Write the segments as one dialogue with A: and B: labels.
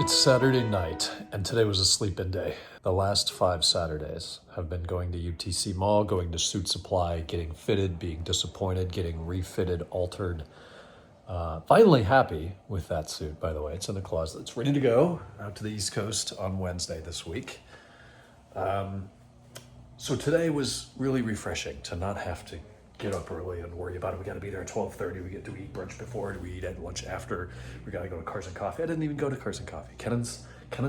A: It's Saturday night, and today was a sleep-in day. The last 5 Saturdays have been going to UTC Mall, going to Suit Supply, getting fitted, being disappointed, getting refitted, altered. Finally happy with that suit, by the way. It's in the closet. It's ready to go out to the East Coast on Wednesday this week. So today was really refreshing to not have to get up early and worry about it. We got to be there at 12:30. We get to eat brunch before. Do we eat at lunch after? We got to go to Cars and Coffee. I didn't even go to Cars and Coffee. Kennan's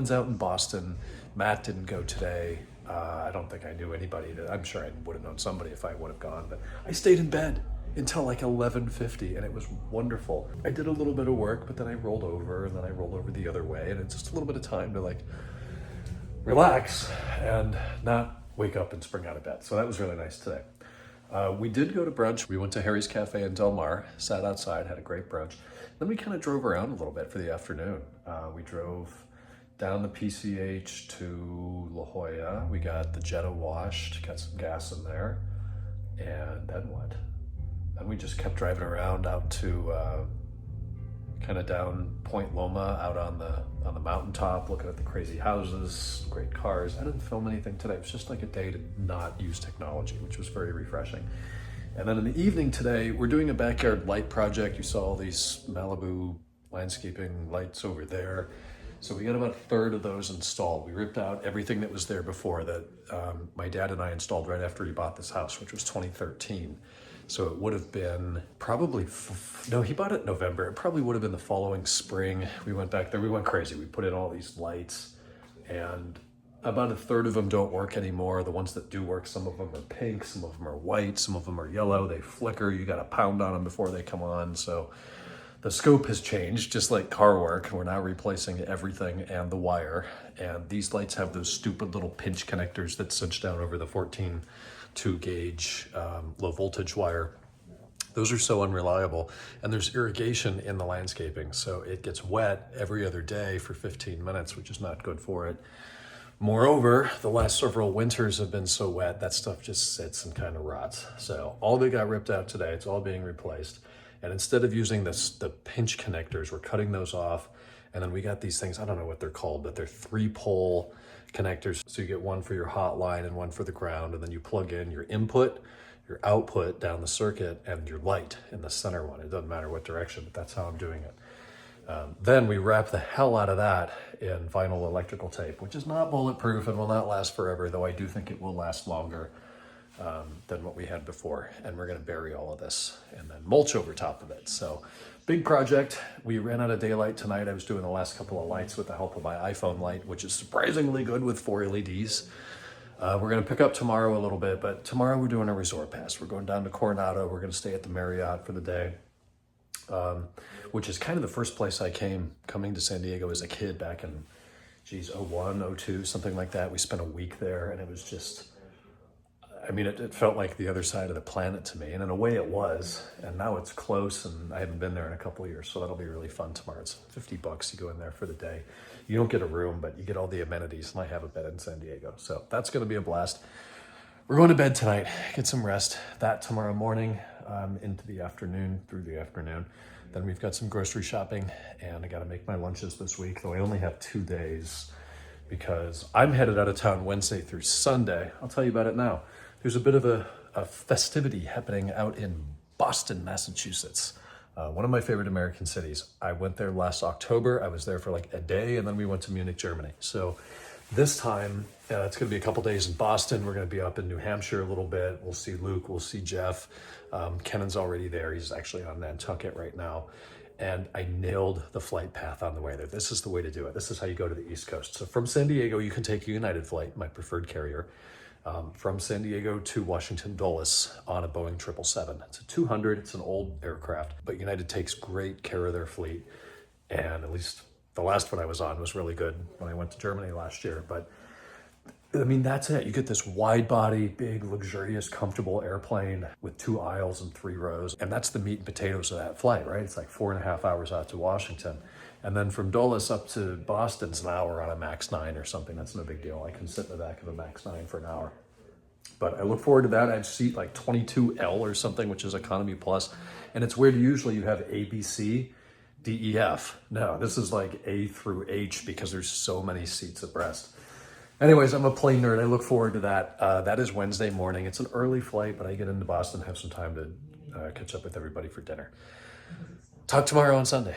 A: out in Boston. Matt didn't go today. I don't think I knew anybody. I'm sure I would have known somebody if I would have gone, but I stayed in bed until like 11:50, and it was wonderful. I did a little bit of work, but then I rolled over, and then I rolled over the other way, and it's just a little bit of time to like relax and not wake up and spring out of bed. So that was really nice today. We did go to brunch. We went to Harry's Cafe in Del Mar, sat outside, had a great brunch. Then we kind of drove around a little bit for the afternoon. We drove down the PCH to La Jolla. We got the Jetta washed, got some gas in there. And then what? Then we just kept driving around out to kind of down Point Loma, out on the mountaintop, looking at the crazy houses, great cars. I didn't film anything today. It was just like a day to not use technology, which was very refreshing. And then in the evening today, we're doing a backyard light project. You saw all these Malibu landscaping lights over there. So we got about a third of those installed. We ripped out everything that was there before that my dad and I installed right after he bought this house, which was 2013. So it would have been probably, no, he bought it in November. It probably would have been the following spring. We went back there, we went crazy. We put in all these lights, and about a third of them don't work anymore. The ones that do work, some of them are pink, some of them are white, some of them are yellow. They flicker, you gotta pound on them before they come on. So the scope has changed, just like car work. We're now replacing everything and the wire. And these lights have those stupid little pinch connectors that cinch down over the 14 2-gauge low voltage wire. Those are so unreliable. And there's irrigation in the landscaping, so it gets wet every other day for 15 minutes, which is not good for it. Moreover, the last several winters have been so wet, that stuff just sits and kind of rots. So all that got ripped out today, it's all being replaced. And instead of using the pinch connectors, we're cutting those off. And then we got these things, I don't know what they're called, but they're 3-pole connectors. So you get one for your hot line and one for the ground, and then you plug in your input, your output down the circuit, and your light in the center one. It doesn't matter what direction, but that's how I'm doing it. Then we wrap the hell out of that in vinyl electrical tape, which is not bulletproof and will not last forever, though I do think it will last longer than what we had before. And we're gonna bury all of this and then mulch over top of it. So big project. We ran out of daylight tonight. I was doing the last couple of lights with the help of my iPhone light, which is surprisingly good with 4 LEDs. We're gonna pick up tomorrow a little bit, but tomorrow we're doing a resort pass. We're going down to Coronado. We're gonna stay at the Marriott for the day, which is kind of the first place I coming to San Diego as a kid back in, geez, 01, 02, something like that. We spent a week there, and it was just, I mean, it felt like the other side of the planet to me, and in a way it was, and now it's close, and I haven't been there in a couple of years, so that'll be really fun tomorrow. It's $50 to go in there for the day. You don't get a room, but you get all the amenities, and I have a bed in San Diego, so that's gonna be a blast. We're going to bed tonight, get some rest. That tomorrow morning, into the afternoon, through the afternoon. Then we've got some grocery shopping, and I gotta make my lunches this week, though I only have 2 days, because I'm headed out of town Wednesday through Sunday. I'll tell you about it now. There's a bit of a festivity happening out in Boston, Massachusetts. One of my favorite American cities. I went there last October. I was there for like a day, and then we went to Munich, Germany. So this time, it's gonna be a couple days in Boston. We're gonna be up in New Hampshire a little bit. We'll see Luke, we'll see Jeff. Kennan's already there. He's actually on Nantucket right now. And I nailed the flight path on the way there. This is the way to do it. This is how you go to the East Coast. So from San Diego, you can take a United flight, my preferred carrier. From San Diego to Washington Dulles on a Boeing 777. It's a 200, it's an old aircraft, but United takes great care of their fleet. And at least the last one I was on was really good when I went to Germany last year. But I mean, that's it. You get this wide body, big, luxurious, comfortable airplane with 2 aisles and 3 rows. And that's the meat and potatoes of that flight, right? It's like 4.5 hours out to Washington. And then from Dulles up to Boston's an hour on a MAX 9 or something. That's no big deal. I can sit in the back of a MAX 9 for an hour. But I look forward to that. I have seat like 22L or something, which is economy plus. And it's weird. Usually you have ABC D, E, F. No, this is like A through H because there's so many seats abreast. Anyways, I'm a plane nerd. I look forward to that. That is Wednesday morning. It's an early flight, but I get into Boston, have some time to catch up with everybody for dinner. Talk tomorrow on Sunday.